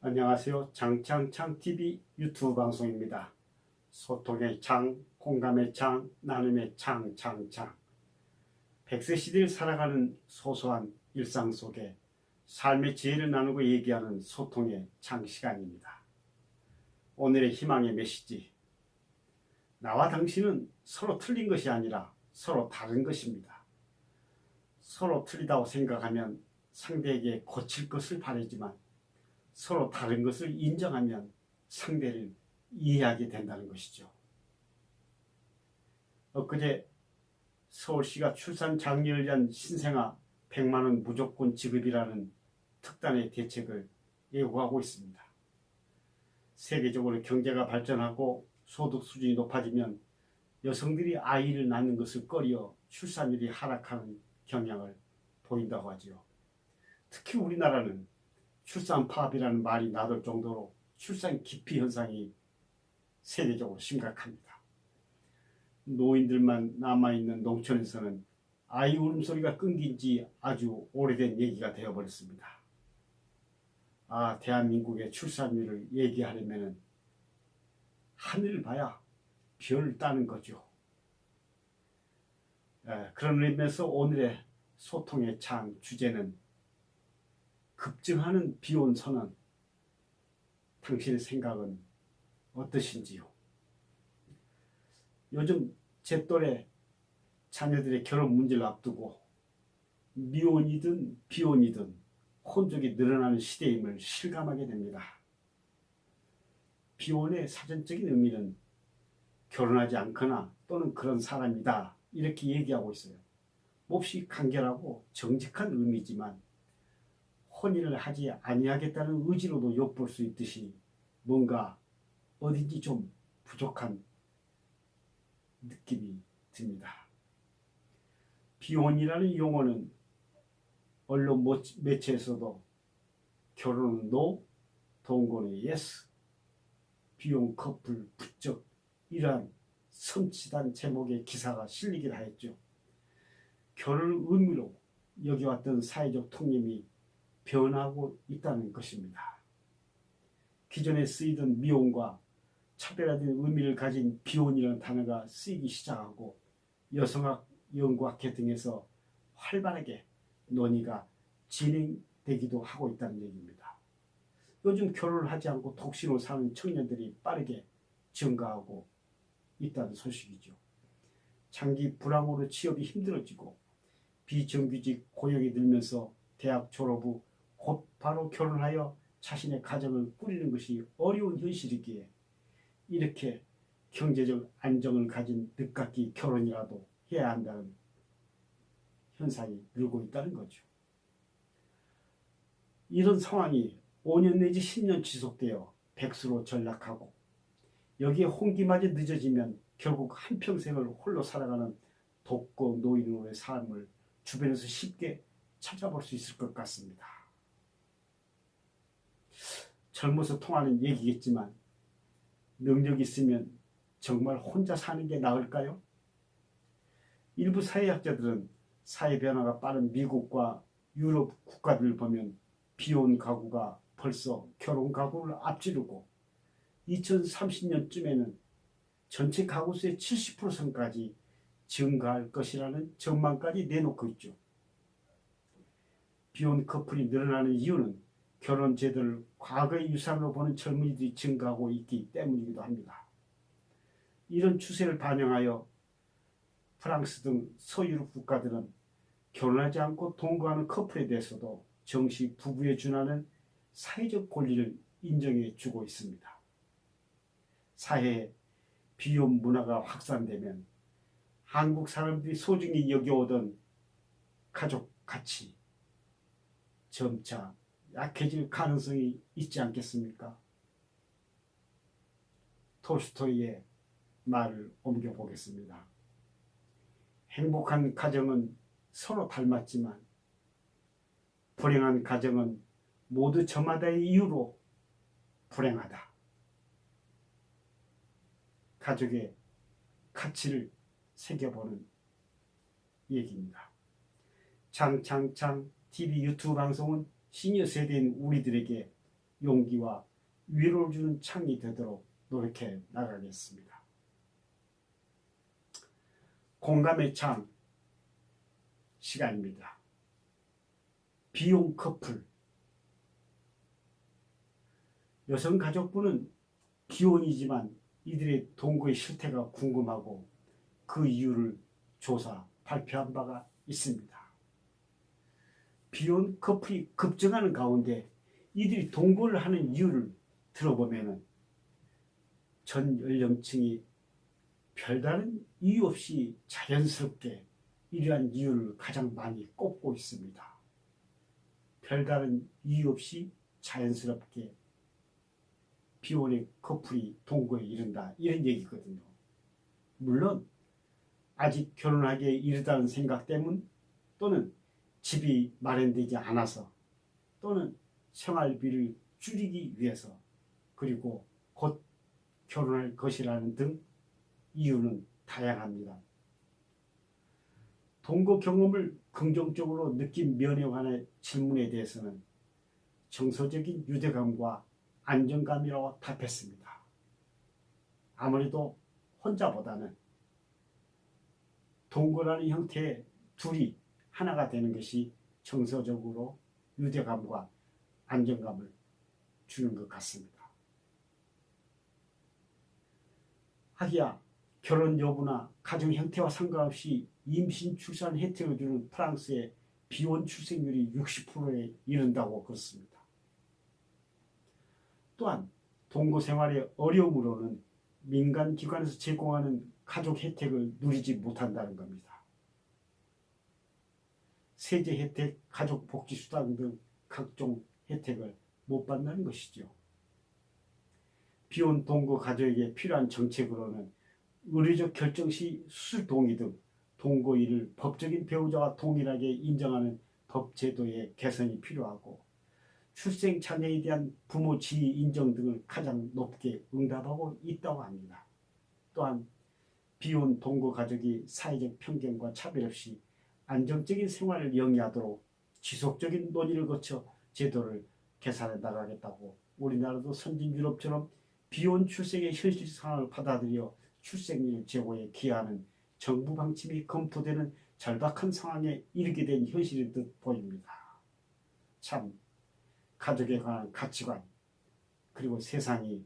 안녕하세요. 장창창TV 유튜브 방송입니다. 소통의 창, 공감의 창, 나눔의 창, 창창. 100세 시대를 살아가는 소소한 일상 속에 삶의 지혜를 나누고 얘기하는 소통의 창 시간입니다. 오늘의 희망의 메시지. 나와 당신은 서로 틀린 것이 아니라 서로 다른 것입니다. 서로 틀리다고 생각하면 상대에게 고칠 것을 바라지만 서로 다른 것을 인정하면 상대를 이해하게 된다는 것이죠. 엊그제 서울시가 출산 장려를 위한 신생아 100만 원 무조건 지급이라는 특단의 대책을 예고하고 있습니다. 세계적으로 경제가 발전하고 소득 수준이 높아지면 여성들이 아이를 낳는 것을 꺼려 출산율이 하락하는 경향을 보인다고 하죠. 특히 우리나라는 출산 파업이라는 말이 나돌 정도로 출산 기피 현상이 세계적으로 심각합니다. 노인들만 남아있는 농촌에서는 아이 울음소리가 끊긴 지 아주 오래된 얘기가 되어버렸습니다. 대한민국의 출산율을 얘기하려면 하늘을 봐야 별을 따는 거죠. 그런 의미에서 오늘의 소통의 창 주제는 급증하는 비혼 선언, 당신의 생각은 어떠신지요? 요즘 제 또래 자녀들의 결혼 문제를 앞두고 미혼이든 비혼이든 혼족이 늘어나는 시대임을 실감하게 됩니다. 비혼의 사전적인 의미는 결혼하지 않거나 또는 그런 사람이다 이렇게 얘기하고 있어요. 몹시 간결하고 정직한 의미지만 혼인을 하지 아니하겠다는 의지로도 엿볼 수 있듯이 뭔가 어딘지 좀 부족한 느낌이 듭니다. 비혼이라는 용어는 언론 매체에서도 결혼은 NO, 동거는 YES, 비혼 커플 부쩍 이러한 섬찟한 제목의 기사가 실리기도 하였죠. 결혼을 의미로 여겨왔던 사회적 통념이 변하고 있다는 것입니다. 기존에 쓰이던 미혼과 차별화된 의미를 가진 비혼이라는 단어가 쓰이기 시작하고 여성학, 연구학회 등에서 활발하게 논의가 진행되기도 하고 있다는 얘기입니다. 요즘 결혼을 하지 않고 독신으로 사는 청년들이 빠르게 증가하고 있다는 소식이죠. 장기 불황으로 취업이 힘들어지고 비정규직 고용이 늘면서 대학 졸업 후 곧바로 결혼하여 자신의 가정을 꾸리는 것이 어려운 현실이기에 이렇게 경제적 안정을 가진 늦깎이 결혼이라도 해야 한다는 현상이 늘고 있다는 거죠. 이런 상황이 5년 내지 10년 지속되어 백수로 전락하고 여기에 홍기마저 늦어지면 결국 한평생을 홀로 살아가는 독거 노인으로의 삶을 주변에서 쉽게 찾아볼 수 있을 것 같습니다. 젊어서 통하는 얘기겠지만 능력 있으면 정말 혼자 사는 게 나을까요? 일부 사회학자들은 사회 변화가 빠른 미국과 유럽 국가들을 보면 비혼 가구가 벌써 결혼 가구를 앞지르고 2030년쯤에는 전체 가구 수의 70%까지 증가할 것이라는 전망까지 내놓고 있죠. 비혼 커플이 늘어나는 이유는 결혼 제도를 과거의 유산으로 보는 젊은이들이 증가하고 있기 때문이기도 합니다. 이런 추세를 반영하여 프랑스 등 서유럽 국가들은 결혼하지 않고 동거하는 커플에 대해서도 정식 부부에 준하는 사회적 권리를 인정해 주고 있습니다. 사회에 비혼 문화가 확산되면 한국 사람들이 소중히 여겨오던 가족 가치 점차 약해질 가능성이 있지 않겠습니까? 톨스토이의 말을 옮겨보겠습니다. 행복한 가정은 서로 닮았지만 불행한 가정은 모두 저마다의 이유로 불행하다. 가족의 가치를 새겨보는 얘기입니다. 장창창 TV 유튜브 방송은 시니어 세대인 우리들에게 용기와 위로를 주는 창이 되도록 노력해 나가겠습니다. 공감의 창 시간입니다. 비혼 커플. 여성가족부는 비혼이지만 이들의 동거의 실태가 궁금하고 그 이유를 조사, 발표한 바가 있습니다. 비혼 커플이 급증하는 가운데 이들이 동거를 하는 이유를 들어보면 전 연령층이 별다른 이유 없이 자연스럽게 이러한 이유를 가장 많이 꼽고 있습니다. 별다른 이유 없이 자연스럽게 비혼의 커플이 동거에 이른다, 이런 얘기거든요. 물론 아직 결혼하기에 이르다는 생각 때문, 또는 집이 마련되지 않아서, 또는 생활비를 줄이기 위해서, 그리고 곧 결혼할 것이라는 등 이유는 다양합니다. 동거 경험을 긍정적으로 느낀 면에 관한 질문에 대해서는 정서적인 유대감과 안정감이라고 답했습니다. 아무래도 혼자보다는 동거라는 형태의 둘이 하나가 되는 것이 정서적으로 유대감과 안정감을 주는 것 같습니다. 하기야 결혼 여부나 가정 형태와 상관없이 임신 출산 혜택을 주는 프랑스의 비혼 출생률이 60%에 이른다고 그렇습니다. 또한 동거 생활의 어려움으로는 민간 기관에서 제공하는 가족 혜택을 누리지 못한다는 겁니다. 세제 혜택, 가족 복지 수당 등 각종 혜택을 못 받는 것이죠. 비혼 동거 가족에게 필요한 정책으로는 의료적 결정 시 수술 동의 등 동거인을 법적인 배우자와 동일하게 인정하는 법 제도의 개선이 필요하고, 출생 장애에 대한 부모 지위 인정 등을 가장 높게 응답하고 있다고 합니다. 또한 비혼 동거 가족이 사회적 편견과 차별 없이 안정적인 생활을 영위하도록 지속적인 논의를 거쳐 제도를 개선해 나가겠다고, 우리나라도 선진 유럽처럼 비혼 출생의 현실 상황을 받아들여 출생률 제고에 기여하는 정부 방침이 검토되는 절박한 상황에 이르게 된 현실인 듯 보입니다. 참 가족에 관한 가치관, 그리고 세상이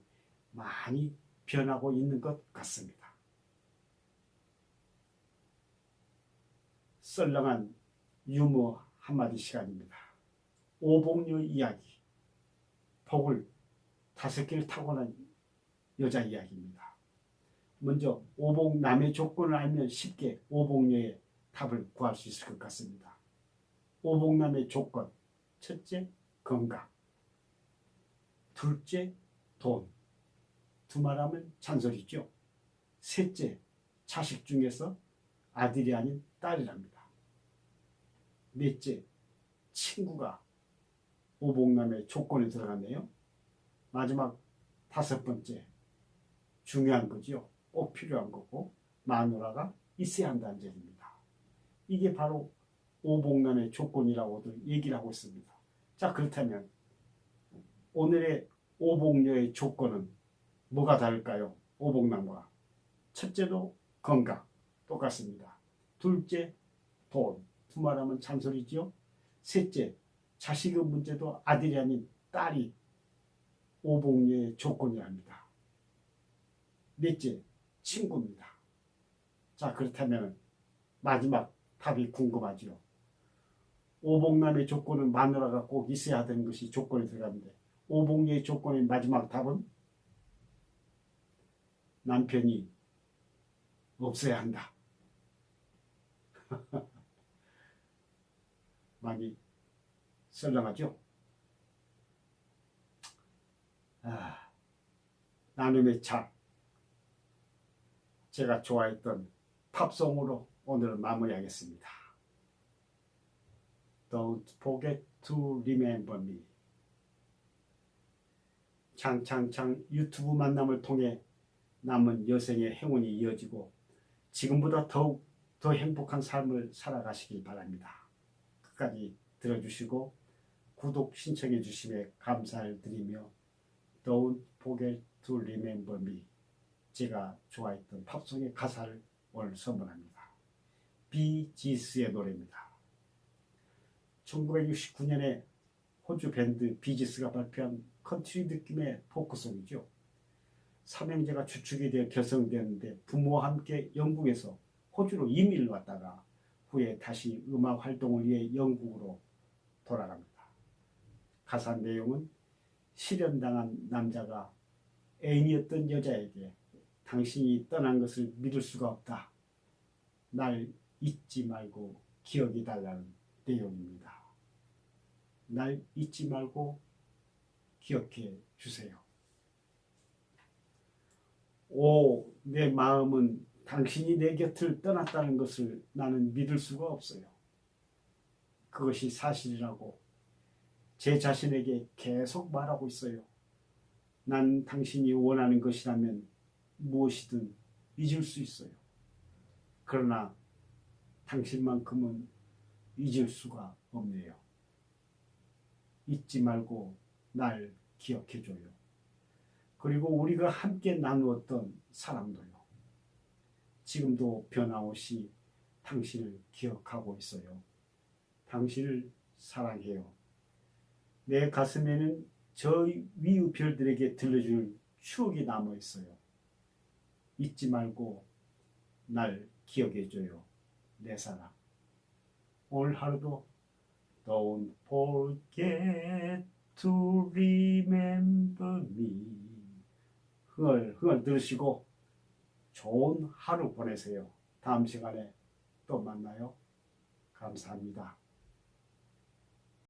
많이 변하고 있는 것 같습니다. 썰렁한 유머 한마디 시간입니다. 오복녀 이야기. 복을 5개를 타고난 여자 이야기입니다. 먼저 오복남의 조건을 알면 쉽게 오복녀의 답을 구할 수 있을 것 같습니다. 오복남의 조건. 첫째, 건강. 둘째, 돈. 두말하면 잔소리죠. 셋째, 자식 중에서 아들이 아닌 딸이랍니다. 넷째, 친구가 오복남의 조건에 들어갔네요. 마지막 5번째, 중요한 거죠. 꼭 필요한 거고, 마누라가 있어야 한다는 점입니다. 이게 바로 오복남의 조건이라고도 얘기를 하고 있습니다. 자, 그렇다면 오늘의 오복녀의 조건은 뭐가 다를까요? 오복남과. 첫째도 건강, 똑같습니다. 둘째, 돈, 두말하면 잔소리지요. 셋째, 자식의 문제도 아들이 아닌 딸이 오복녀의 조건이랍니다. 넷째, 친구입니다. 자, 그렇다면 마지막 답이 궁금하지요. 오복남의 조건은 마누라가 꼭 있어야 되는 것이 조건에 들어가는데, 오복녀의 조건의 마지막 답은 남편이 없어야 한다. 많이 썰렁하죠? 나눔의 차. 제가 좋아했던 팝송으로 오늘 마무리하겠습니다. Don't forget to remember me. 창창창 유튜브 만남을 통해 남은 여생의 행운이 이어지고 지금보다 더욱 더 행복한 삶을 살아가시길 바랍니다. 끝까지 들어주시고 구독 신청해 주심에 감사를 드리며 Don't forget to remember me. 제가 좋아했던 팝송의 가사를 오늘 선물합니다. 비지스의 노래입니다. 1969년에 호주 밴드 비지스가 발표한 컨트리 느낌의 포크송이죠. 삼형제가 주축이 되어 결성되었는데 부모와 함께 영국에서 호주로 이민을 왔다가 후에 다시 음악 활동을 위해 영국으로 돌아갑니다. 가사 내용은 실연당한 남자가 애인이었던 여자에게 당신이 떠난 것을 믿을 수가 없다. 날 잊지 말고 기억해 달라는 내용입니다. 날 잊지 말고 기억해 주세요. 오, 내 마음은 당신이 내 곁을 떠났다는 것을 나는 믿을 수가 없어요. 그것이 사실이라고 제 자신에게 계속 말하고 있어요. 난 당신이 원하는 것이라면 무엇이든 잊을 수 있어요. 그러나 당신만큼은 잊을 수가 없네요. 잊지 말고 날 기억해줘요. 그리고 우리가 함께 나누었던 사랑도요. 지금도 변함없이 당신을 기억하고 있어요. 당신을 사랑해요. 내 가슴에는 저 위의 별들에게 들려줄 추억이 남아있어요. 잊지 말고 날 기억해줘요. 내 사랑. 오늘 하루도 Don't forget to remember me. 흥얼 들으시고 좋은 하루 보내세요. 다음 시간에 또 만나요. 감사합니다.